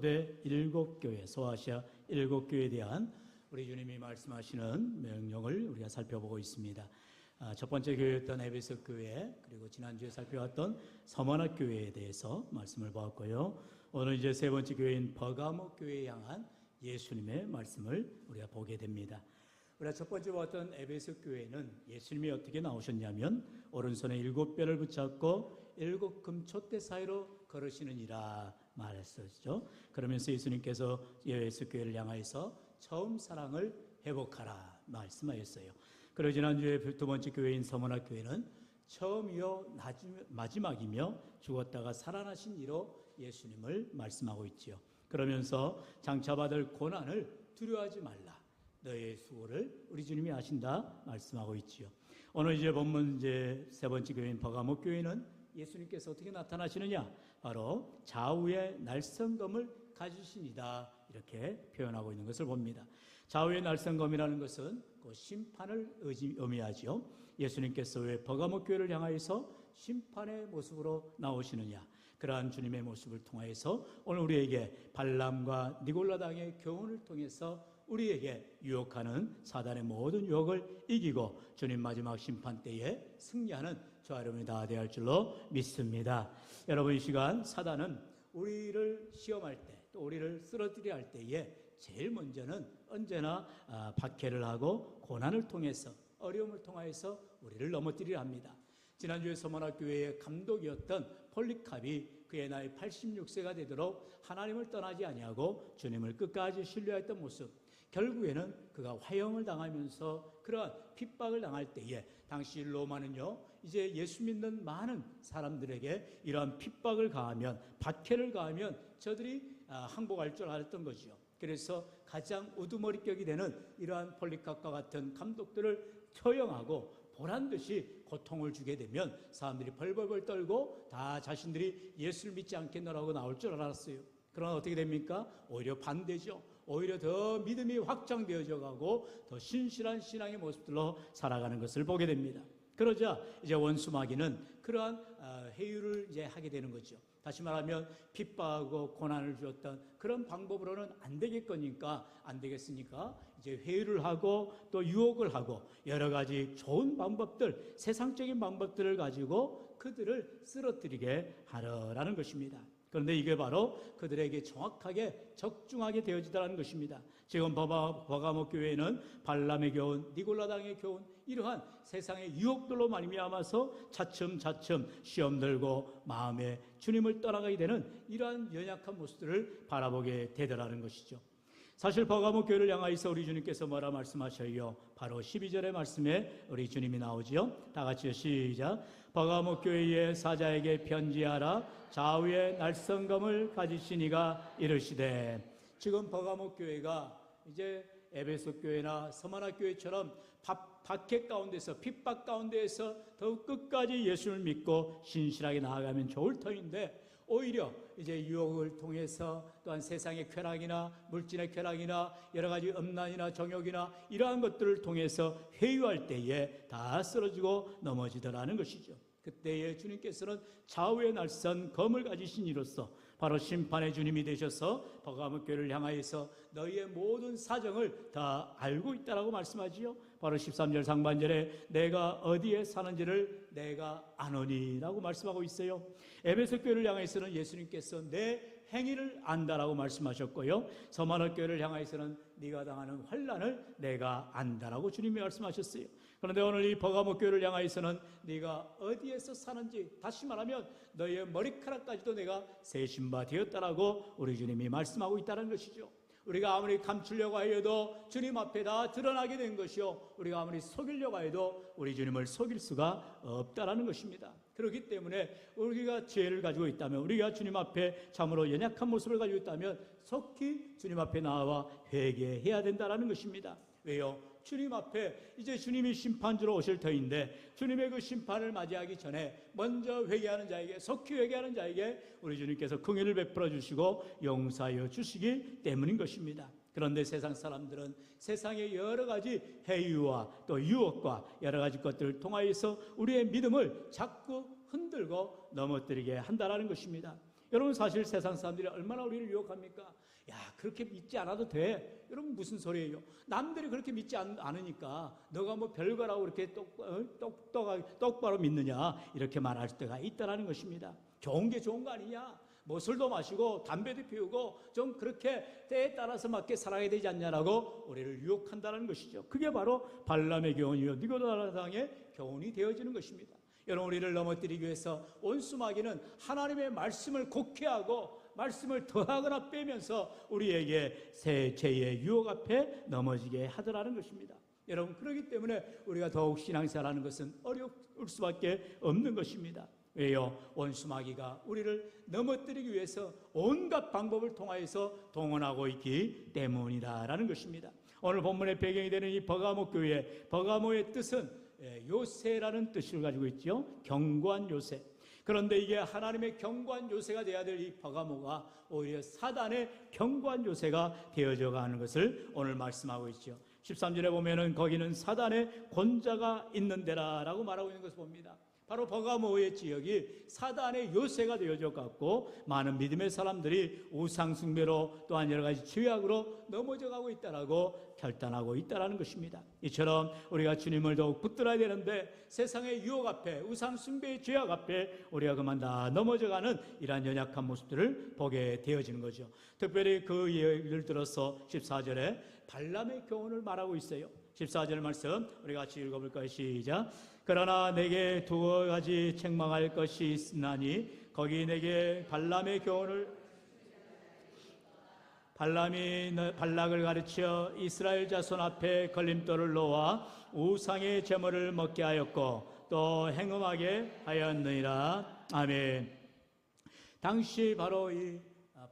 일곱 교회, 소아시아 일곱 교회에 대한 우리 주님이 말씀하시는 명령을 우리가 살펴보고 있습니다. 첫 번째 교회였던 에베소 교회, 그리고 지난주에 살펴봤던 서머나 교회에 대해서 말씀을 보았고요. 오늘 이제 세 번째 교회인 버가모 교회에 향한 예수님의 말씀을 우리가 보게 됩니다. 우리가 첫 번째 봤던 에베소 교회는 예수님이 어떻게 나오셨냐면 오른손에 7뼈를 붙잡고 7 금촛대 사이로 걸으시느니라 말했었죠. 그러면서 예수님께서 에베소 교회를 향하여서 처음 사랑을 회복하라 말씀하셨어요. 그리고 지난주에 두 번째 교회인 서머나 교회는 처음이요 마지막이며 죽었다가 살아나신 이로 예수님을 말씀하고 있지요. 그러면서 장차받을 고난을 두려워하지 말라, 너의 수고를 우리 주님이 아신다 말씀하고 있지요. 오늘 이제 본문 이제 세 번째 교회인 버가모 교회는 예수님께서 어떻게 나타나시느냐, 바로 좌우의 날성검을 가지시니다 이렇게 표현하고 있는 것을 봅니다. 좌우의 날성검이라는 것은 그 심판을 의미하죠. 예수님께서 왜 버가모 교회를 향하여서 심판의 모습으로 나오시느냐, 그러한 주님의 모습을 통하여서 오늘 우리에게 발람과 니골라 당의 교훈을 통해서 우리에게 유혹하는 사단의 모든 유혹을 이기고 주님 마지막 심판 때에 승리하는 저와 여러분이 다 되어야 할 줄로 믿습니다. 여러분, 이 시간 사단은 우리를 시험할 때, 또 우리를 쓰러뜨려 할 때에 제일 먼저는 언제나 박해를 하고 고난을 통해서, 어려움을 통하여서 우리를 넘어뜨리려 합니다. 지난주에 서머나 교회의 감독이었던 폴리캅이 그의 나이 86세가 되도록 하나님을 떠나지 아니하고 주님을 끝까지 신뢰했던 모습, 결국에는 그가 화형을 당하면서 그러한 핍박을 당할 때에 당시 로마는요, 이제 예수 믿는 많은 사람들에게 이러한 핍박을 가하면, 박해를 가하면 저들이 항복할 줄 알았던 거죠. 그래서 가장 우두머리격이 되는 이러한 폴리캅과 같은 감독들을 처형하고 보란듯이 고통을 주게 되면 사람들이 벌벌벌 떨고 다 자신들이 예수를 믿지 않겠노라고 나올 줄 알았어요. 그러나 어떻게 됩니까? 오히려 반대죠. 오히려 더 믿음이 확장되어져 가고 더 신실한 신앙의 모습들로 살아가는 것을 보게 됩니다. 그러자 이제 원수 마귀는 그러한 회유를 이제 하게 되는 거죠. 다시 말하면 핍박하고 고난을 주었던 그런 방법으로는 안 되겠으니까 이제 회유를 하고 또 유혹을 하고 여러 가지 좋은 방법들, 세상적인 방법들을 가지고 그들을 쓰러뜨리게 하려라는 것입니다. 그런데 이게 바로 그들에게 정확하게 적중하게 되어지더라는 것입니다. 지금 버가모 교회는 발람의 교훈, 니골라 당의 교훈, 이러한 세상의 유혹들로 말미암아서 차츰차츰 시험 들고 마음에 주님을 떠나가게 되는 이러한 연약한 모습들을 바라보게 되더라는 것이죠. 사실 버가모 교회를 향하여서 우리 주님께서 뭐라 말씀하셔요? 바로 12절의 말씀에 우리 주님이 나오지요. 다 같이요, 시작. 버가모 교회의 사자에게 편지하라, 좌우의 날성검을 가지신 이가 이르시되. 지금 버가모 교회가 이제 에베소 교회나 서머나 교회처럼 박해 가운데서, 핍박 가운데에서 더욱 끝까지 예수를 믿고 신실하게 나아가면 좋을 터인데, 오히려 이제 유혹을 통해서 또한 세상의 쾌락이나 물질의 쾌락이나 여러 가지 음란이나 정욕이나 이러한 것들을 통해서 회유할 때에 다 쓰러지고 넘어지더라는 것이죠. 그때에 주님께서는 좌우의 날선 검을 가지신 이로써 바로 심판의 주님이 되셔서 버가모 교회를 향하여서 너희의 모든 사정을 다 알고 있다라고 말씀하지요. 바로 13절 상반절에 내가 어디에 사는지를 내가 아노니라고 말씀하고 있어요. 에베소 교회를 향해서는 예수님께서 내 행위를 안다라고 말씀하셨고요, 서머나 교회를 향해서는 네가 당하는 환난을 내가 안다라고 주님이 말씀하셨어요. 그런데 오늘 이 버가모 교회를 향해서는 네가 어디에서 사는지, 다시 말하면 너희의 머리카락까지도 내가 세신 바 되었다라고 우리 주님이 말씀하고 있다는 것이죠. 우리가 아무리 감추려고 하여도 주님 앞에 다 드러나게 된 것이요, 우리가 아무리 속이려고 해도 우리 주님을 속일 수가 없다라는 것입니다. 그렇기 때문에 우리가 죄를 가지고 있다면, 우리가 주님 앞에 참으로 연약한 모습을 가지고 있다면 속히 주님 앞에 나와 회개해야 된다라는 것입니다. 왜요? 주님 앞에 이제 주님이 심판주로 오실 터인데 주님의 그 심판을 맞이하기 전에 먼저 회개하는 자에게, 속히 회개하는 자에게 우리 주님께서 긍휼을 베풀어 주시고 용서하여 주시기 때문인 것입니다. 그런데 세상 사람들은 세상의 여러 가지 해유와 또 유혹과 여러 가지 것들을 통하여서 우리의 믿음을 자꾸 흔들고 넘어뜨리게 한다는 것입니다. 여러분, 사실 세상 사람들이 얼마나 우리를 유혹합니까? 야, 그렇게 믿지 않아도 돼. 여러분, 무슨 소리예요? 남들이 그렇게 믿지 않으니까 너가 뭐 별거라고 그렇게 똑바로 믿느냐, 이렇게 말할 때가 있다는 것입니다. 좋은 게 좋은 거 아니냐? 뭐 술도 마시고 담배도 피우고 좀 그렇게 때에 따라서 맞게 살아야 되지 않냐라고 우리를 유혹한다는 것이죠. 그게 바로 발람의 교훈이요, 니고라당의 교훈이 되어지는 것입니다. 여러분, 우리를 넘어뜨리기 위해서 원수마귀는 하나님의 말씀을 곡해하고 말씀을 더하거나 빼면서 우리에게 새 죄의 유혹 앞에 넘어지게 하더라는 것입니다. 여러분, 그렇기 때문에 우리가 더욱 신앙생활하는 것은 어려울 수밖에 없는 것입니다. 왜요? 원수마귀가 우리를 넘어뜨리기 위해서 온갖 방법을 통하여서 동원하고 있기 때문이다라는 것입니다. 오늘 본문의 배경이 되는 이 버가모 교회, 버가모의 뜻은 요새라는 뜻을 가지고 있죠. 견고한 요새. 그런데 이게 하나님의 견고한 요새가 되어야 될 이 버가모가 오히려 사단의 견고한 요새가 되어져 가는 것을 오늘 말씀하고 있죠. 13절에 보면은 거기는 사단의 권자가 있는 데라라고 말하고 있는 것을 봅니다. 바로 버가모의 지역이 사단의 요새가 되어져 갖고 많은 믿음의 사람들이 우상 숭배로 또한 여러 가지 죄악으로 넘어져 가고 있다라고 결단하고 있다라는 것입니다. 이처럼 우리가 주님을 더욱 붙들어야 되는데 세상의 유혹 앞에, 우상 숭배의 죄악 앞에 우리가 그만 다 넘어져가는 이러한 연약한 모습들을 보게 되어지는 거죠. 특별히 그 예를 들어서 14절에 발람의 교훈을 말하고 있어요. 14절 말씀 우리 같이 읽어볼까요? 시작. 그러나 내게 두 가지 책망할 것이 있으나니 거기 내게 발람의 교훈을, 발람이 발락을 가르쳐 이스라엘 자손 앞에 걸림돌을 놓아 우상의 제물을 먹게 하였고 또 행음하게 하였느니라. 아멘. 당시 바로 이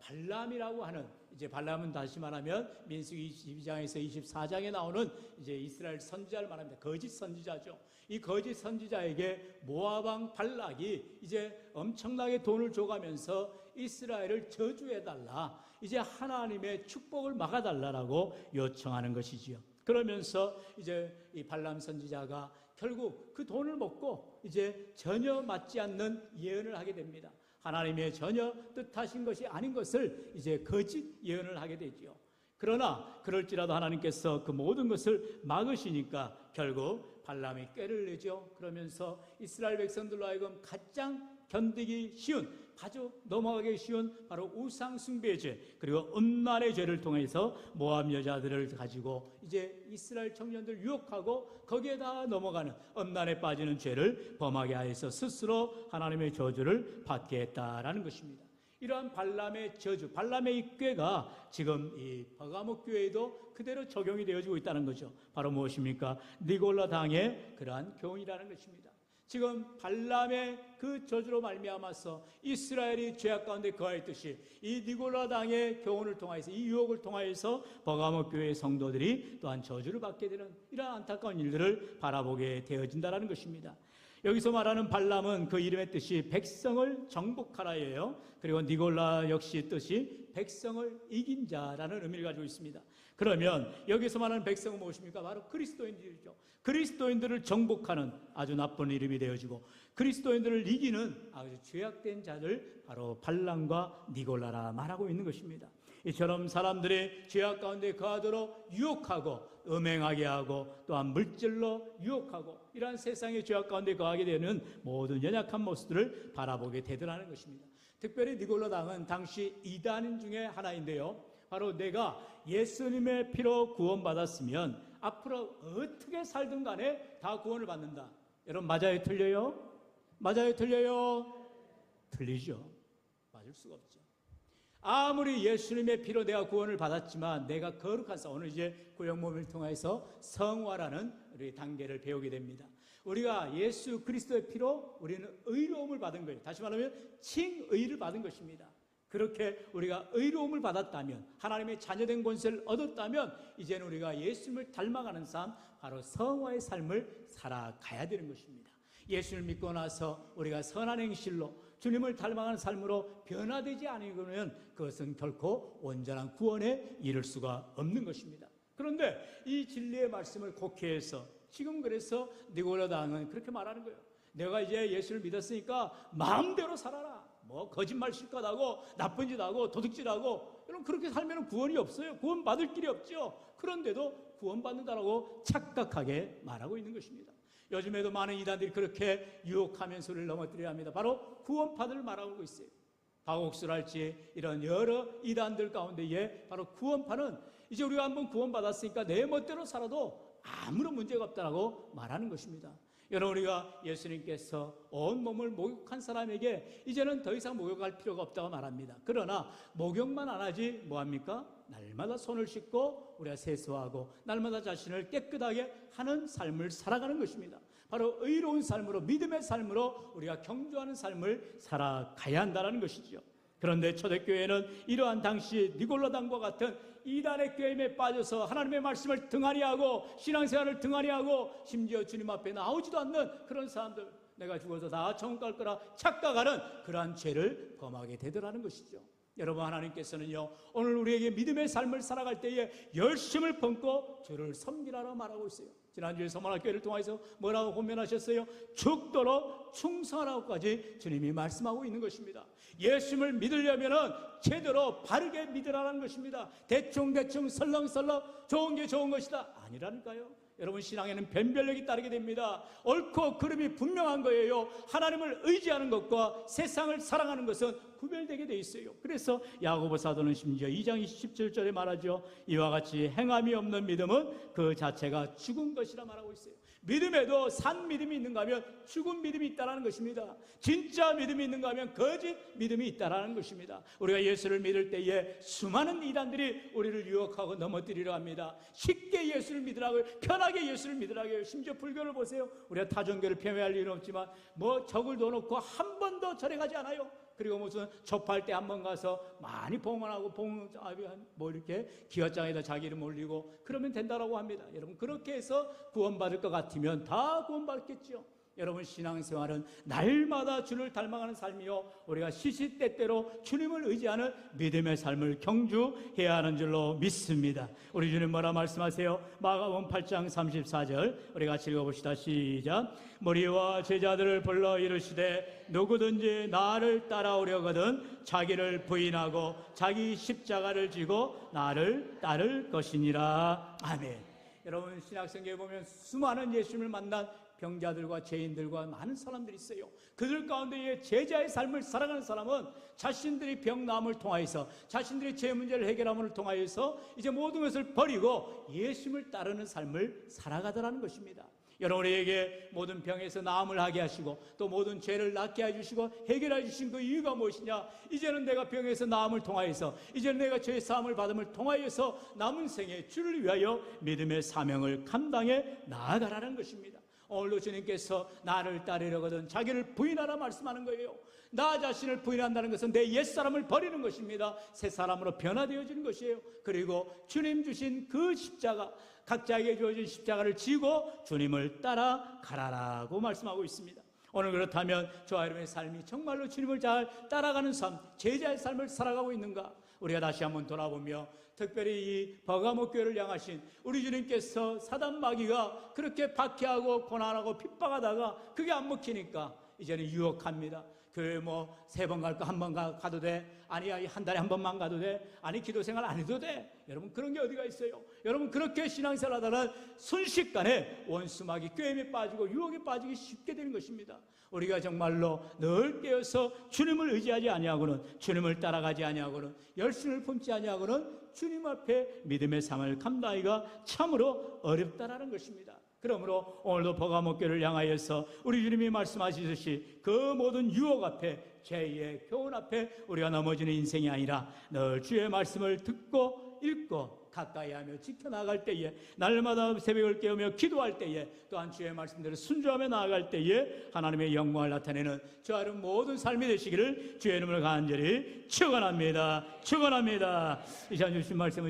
발람이라고 하는, 이제 발람은 다시 말하면 민수기 22장에서 24장에 나오는 이제 이스라엘 선지자를 말합니다. 거짓 선지자죠. 이 거짓 선지자에게 모압 왕 발락이 이제 엄청나게 돈을 줘가면서 이스라엘을 저주해달라, 이제 하나님의 축복을 막아달라라고 요청하는 것이지요. 그러면서 이제 이 발람 선지자가 결국 그 돈을 먹고 이제 전혀 맞지 않는 예언을 하게 됩니다. 하나님의 전혀 뜻하신 것이 아닌 것을 이제 거짓 예언을 하게 되지요. 그러나 그럴지라도 하나님께서 그 모든 것을 막으시니까 결국 발람이 꾀를 내죠. 그러면서 이스라엘 백성들로 하여금 가장 견디기 쉬운, 아주 넘어가기 쉬운 바로 우상 숭배의 죄, 그리고 음란의 죄를 통해서 모압 여자들을 가지고 이제 이스라엘 청년들 유혹하고 거기에다 넘어가는 음란에 빠지는 죄를 범하게 하여서 스스로 하나님의 저주를 받게 했다라는 것입니다. 이러한 발람의 저주, 발람의 이 꾀가 지금 이 버가모 교회에도 그대로 적용이 되어지고 있다는 거죠. 바로 무엇입니까? 니골라 당의 그러한 교훈이라는 것입니다. 지금 발람의 그 저주로 말미암아서 이스라엘이 죄악 가운데 거하였듯이 이 니골라 당의 교훈을 통하여서, 이 유혹을 통하여서 버가모 교회의 성도들이 또한 저주를 받게 되는 이러한 안타까운 일들을 바라보게 되어진다는 것입니다. 여기서 말하는 발람은 그 이름의 뜻이 백성을 정복하라예요. 그리고 니골라 역시 뜻이 백성을 이긴 자라는 의미를 가지고 있습니다. 그러면 여기서 말하는 백성은 무엇입니까? 바로 그리스도인들이죠. 그리스도인들을 정복하는 아주 나쁜 이름이 되어지고 그리스도인들을 이기는 아주 죄악된 자들, 바로 발람과 니골라라 말하고 있는 것입니다. 이처럼 사람들이 죄악 가운데 거하도록 유혹하고 음행하게 하고 또한 물질로 유혹하고 이러한 세상의 죄악 가운데 거하게 되는 모든 연약한 모습들을 바라보게 되더라는 것입니다. 특별히 니골라 당은 당시 이단인 중에 하나인데요. 바로 내가 예수님의 피로 구원받았으면 앞으로 어떻게 살든 간에 다 구원을 받는다. 여러분, 맞아요? 틀려요? 맞아요? 틀려요? 틀리죠. 맞을 수가 없죠. 아무리 예수님의 피로 내가 구원을 받았지만 내가 거룩한 사, 오늘 이제 구약모범을 통해서 성화라는 우리 단계를 배우게 됩니다. 우리가 예수 그리스도의 피로 우리는 의로움을 받은 거예요. 다시 말하면 칭의를 받은 것입니다. 그렇게 우리가 의로움을 받았다면, 하나님의 자녀된 권세를 얻었다면 이제는 우리가 예수님을 닮아가는 삶, 바로 성화의 삶을 살아가야 되는 것입니다. 예수를 믿고 나서 우리가 선한 행실로 주님을 닮아가는 삶으로 변화되지 않으면 그것은 결코 온전한 구원에 이를 수가 없는 것입니다. 그런데 이 진리의 말씀을 곡해해서 지금 그래서 니골라 당은 그렇게 말하는 거예요. 내가 이제 예수를 믿었으니까 마음대로 살아라. 뭐 거짓말 실컷 하고 나쁜 짓 하고 도둑질하고 여러분 그렇게 살면 구원이 없어요. 구원받을 길이 없죠. 그런데도 구원받는다라고 착각하게 말하고 있는 것입니다. 요즘에도 많은 이단들이 그렇게 유혹하면서 우리를 넘어뜨려야 합니다. 바로 구원파들을 말하고 있어요. 박옥수랄지 이런 여러 이단들 가운데에 바로 구원파는 이제 우리가 한번 구원받았으니까 내 멋대로 살아도 아무런 문제가 없다라고 말하는 것입니다. 여러분 우리가 예수님께서 온몸을 목욕한 사람에게 이제는 더 이상 목욕할 필요가 없다고 말합니다. 그러나 목욕만 안 하지 뭐합니까? 날마다 손을 씻고 우리가 세수하고 날마다 자신을 깨끗하게 하는 삶을 살아가는 것입니다. 바로 의로운 삶으로 믿음의 삶으로 우리가 경주하는 삶을 살아가야 한다는 것이죠. 그런데 초대교회는 이러한 당시 니골라당과 같은 이단의 꾀임에 빠져서 하나님의 말씀을 등한히 하고 신앙생활을 등한히 하고 심지어 주님 앞에 나오지도 않는 그런 사람들, 내가 죽어서 다 천국 갈 거라 착각하는 그러한 죄를 범하게 되더라는 것이죠. 여러분 하나님께서는요 오늘 우리에게 믿음의 삶을 살아갈 때에 열심을 품고 주를 섬기라고 말하고 있어요. 지난주에 서만학교회를 통해서 뭐라고 권면하셨어요? 죽도록 충성하라고까지 주님이 말씀하고 있는 것입니다. 예수님을 믿으려면은 제대로 바르게 믿으라는 것입니다. 대충 설렁설렁 좋은 게 좋은 것이다 아니라니까요. 여러분 신앙에는 변별력이 따르게 됩니다. 옳고 그름이 분명한 거예요. 하나님을 의지하는 것과 세상을 사랑하는 것은 구별되게 돼 있어요. 그래서 야고보 사도는 심지어 2장 27절에 말하죠. 이와 같이 행함이 없는 믿음은 그 자체가 죽은 것이라 말하고 있어요. 믿음에도 산 믿음이 있는가 하면 죽은 믿음이 있다는 것입니다. 진짜 믿음이 있는가 하면 거짓 믿음이 있다는 것입니다. 우리가 예수를 믿을 때에 수많은 이단들이 우리를 유혹하고 넘어뜨리려 합니다. 쉽게 예수를 믿으라고요. 편하게 예수를 믿으라고요. 심지어 불교를 보세요. 우리가 타종교를 폄훼할 일은 없지만 뭐 적을 둬놓고 한 번도 절에 가지 않아요. 그리고 무슨 접할 때 한 번 가서 많이 봉헌하고 뭐 이렇게 기와장에다 자기 이름 올리고 그러면 된다라고 합니다. 여러분 그렇게 해서 구원받을 것 같으면 다 구원받겠죠. 여러분 신앙생활은 날마다 주를 닮아가는 삶이요 우리가 시시때때로 주님을 의지하는 믿음의 삶을 경주해야 하는 줄로 믿습니다. 우리 주님 뭐라 말씀하세요? 마가복음 8장 34절 우리 같이 읽어봅시다. 시작. 무리와 제자들을 불러 이르시되 누구든지 나를 따라오려거든 자기를 부인하고 자기 십자가를 지고 나를 따를 것이니라. 아멘. 여러분 신약성경에 보면 수많은 예수님을 만난 병자들과 죄인들과 많은 사람들이 있어요. 그들 가운데에 제자의 삶을 살아가는 사람은 자신들이 병남을 통하여서 자신들이 죄 문제를 해결함을 통하여서 이제 모든 것을 버리고 예수님을 따르는 삶을 살아가더라는 것입니다. 여러분에게 모든 병에서 나음을 하게 하시고 또 모든 죄를 낫게 해주시고 해결해 주신 그 이유가 무엇이냐? 이제는 내가 병에서 나음을 통하여서 이제는 내가 죄 사함을 받음을 통하여서 남은 생에 주를 위하여 믿음의 사명을 감당해 나아가라는 것입니다. 오늘도 주님께서 나를 따르려거든 자기를 부인하라 말씀하는 거예요. 나 자신을 부인한다는 것은 내 옛사람을 버리는 것입니다. 새 사람으로 변화되어지는 것이에요. 그리고 주님 주신 그 십자가, 각자에게 주어진 십자가를 지고 주님을 따라가라라고 말씀하고 있습니다. 오늘 그렇다면 저와 여러분의 삶이 정말로 주님을 잘 따라가는 삶, 제자의 삶을 살아가고 있는가? 우리가 다시 한번 돌아보며 특별히 이 버가모 교회를 향하신 우리 주님께서 사단 마귀가 그렇게 박해하고 고난하고 핍박하다가 그게 안 먹히니까 이제는 유혹합니다. 교회 뭐 3번 갈까 1번 가도 돼? 아니 한 달에 한 번만 가도 돼? 아니 기도 생활 안 해도 돼? 여러분 그런 게 어디가 있어요? 여러분 그렇게 신앙생활 하다가 순식간에 원수마귀 꾀임에 빠지고 유혹에 빠지기 쉽게 되는 것입니다. 우리가 정말로 늘 깨어서 주님을 의지하지 아니하고는 주님을 따라가지 아니하고는 열심을 품지 아니하고는 주님 앞에 믿음의 삶을 감당하기가 참으로 어렵다라는 것입니다. 그러므로 오늘도 버가모 교회를 향하여서 우리 주님이 말씀하시듯이 그 모든 유혹 앞에 죄의 교훈 앞에 우리가 넘어지는 인생이 아니라 늘 주의 말씀을 듣고 읽고 가까이 하며 지켜나갈 때에 날마다 새벽을 깨우며 기도할 때에 또한 주의 말씀대로 순종하며 나아갈 때에 하나님의 영광을 나타내는 저와 여러분 모든 삶이 되시기를 주의 이름으로 간절히 축원합니다. 축원합니다. 이 시간 주신 말씀을